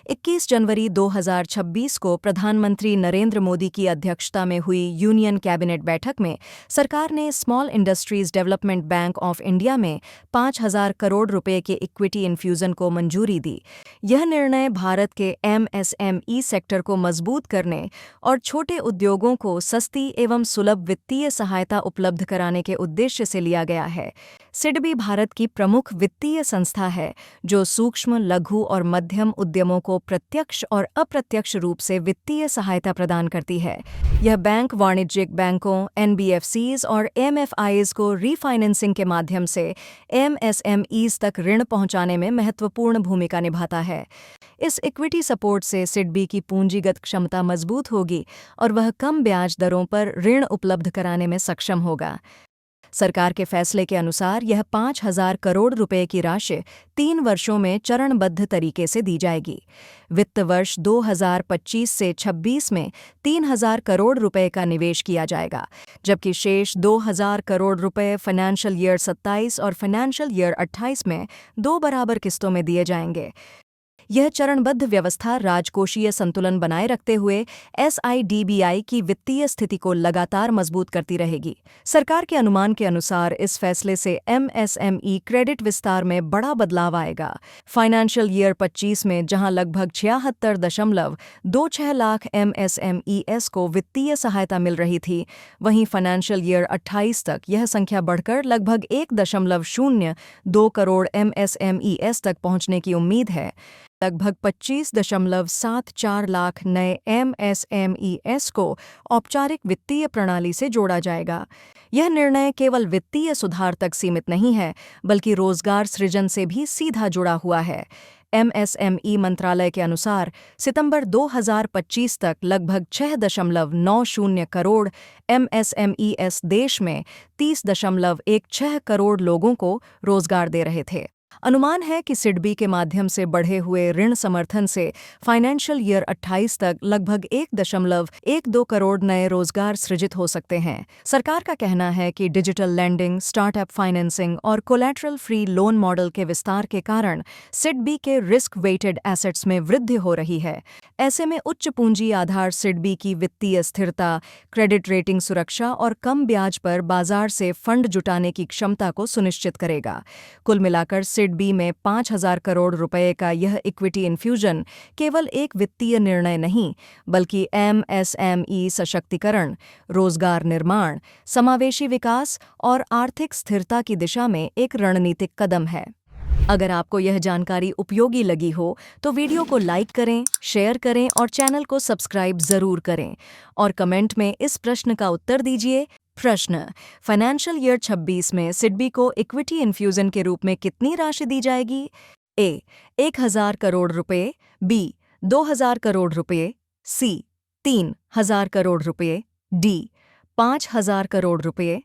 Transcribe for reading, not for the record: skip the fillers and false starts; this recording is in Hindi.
21 जनवरी 2026 को प्रधानमंत्री नरेंद्र मोदी की अध्यक्षता में हुई यूनियन कैबिनेट बैठक में सरकार ने small industries development bank of India में 5,000 करोड़ रुपए के इक्विटी इन्फ्यूजन को मंजूरी दी। यह निर्णय भारत के एमएसएमई सेक्टर को मजबूत करने और छोटे उद्योगों को सस्ती एवं सुलभ वित्तीय सहायता उपलब्ध कराने के उद्देश्य से लिया गया है। सिडबी भारत की प्रमुख वित्तीय संस्था है जो सूक्ष्म, लघु और मध्यम उद्यमों को प्रत्यक्ष और अप्रत्यक्ष रूप से वित्तीय सहायता प्रदान करती है। यह बैंक वाणिज्यिक बैंकों, एनबीएफसीज और एमएफआईज को रीफाइनेंसिंग के माध्यम से एमएसएमईज तक ऋण पहुंचाने में महत्वपूर्ण भूमिका निभाता है। इस इक्विटी सपोर्ट से सिडबी की पूंजीगत क्षमता मजबूत होगी और वह कम ब्याज दरों पर ऋण उपलब्ध कराने में सक्षम होगा। सरकार के फैसले के अनुसार यह 5,000 करोड़ रुपए की राशि 3 वर्षों में चरणबद्ध तरीके से दी जाएगी। वित्त वर्ष 2025 से 26 में 3,000 करोड़ रुपए का निवेश किया जाएगा, जबकि शेष 2,000 करोड़ रुपए फाइनेंशियल ईयर 27 और फाइनेंशियल ईयर 28 में 2 बराबर किस्तों में दिए जाएंगे। यह चरणबद्ध व्यवस्था राजकोषीय संतुलन बनाए रखते हुए एसआईडीबीआई की वित्तीय स्थिति को लगातार मजबूत करती रहेगी। सरकार के अनुमान के अनुसार इस फैसले से एमएसएमई क्रेडिट विस्तार में बड़ा बदलाव आएगा। फाइनेंशियल ईयर 25 में जहां लगभग 76.26 लाख एमएसएमईएस को वित्तीय सहायता मिल रही थी, वहीं फाइनेंशियल ईयर 28 तक यह संख्या बढ़कर लगभग 1.02 करोड़ एमएसएमईएस तक पहुंचने की उम्मीद है। लगभग 25.74 लाख नए एमएसएमईएस को औपचारिक वित्तीय प्रणाली से जोड़ा जाएगा। यह निर्णय केवल वित्तीय सुधार तक सीमित नहीं है, बल्कि रोजगार सृजन से भी सीधा जुड़ा हुआ है। एमएसएमई मंत्रालय के अनुसार सितंबर 2025 तक लगभग 6.90 करोड़ एमएसएमईएस देश में 30.16 करोड़ लोगों को रोजगार दे रहे थे। अनुमान है कि सिडबी के माध्यम से बढ़े हुए ऋण समर्थन से फाइनेंशियल ईयर 28 तक लगभग 1.12 करोड़ नए रोजगार सृजित हो सकते हैं। सरकार का कहना है कि डिजिटल लैंडिंग, स्टार्टअप फाइनेंसिंग और कोलैटरल फ्री लोन मॉडल के विस्तार के कारण सिडबी के रिस्क वेटेड एसेट्स में वृद्धि हो रही है। ऐसे में उच्च पूंजी आधार सिडबी की वित्तीय स्थिरता, क्रेडिट रेटिंग सुरक्षा और कम ब्याज पर बाजार से फंड जुटाने की क्षमता को सुनिश्चित करेगा। कुल मिलाकर सिडबी में 5,000 करोड़ रुपए का यह इक्विटी इन्फ्यूजन केवल एक वित्तीय निर्णय नहीं, बल्कि एमएसएमई सशक्तिकरण, रोजगार निर्माण, समावेशी विकास और आर्थिक स्थिरता की दिशा में एक रणनीतिक कदम है। अगर आपको यह जानकारी उपयोगी लगी हो तो वीडियो को लाइक करें, शेयर करें और चैनल को सब्सक्राइब जरूर करें और कमेंट में इस प्रश्न का उत्तर दीजिए। प्रश्न: फाइनेंशियल ईयर 26 में सिडबी को इक्विटी इन्फ्यूजन के रूप में कितनी राशि दी जाएगी? ए 1,000 करोड़ रुपए, बी 2,000 करोड़ रुपए, सी 3,000 करोड़ रुपए, डी 5,000 करोड़ रुपए।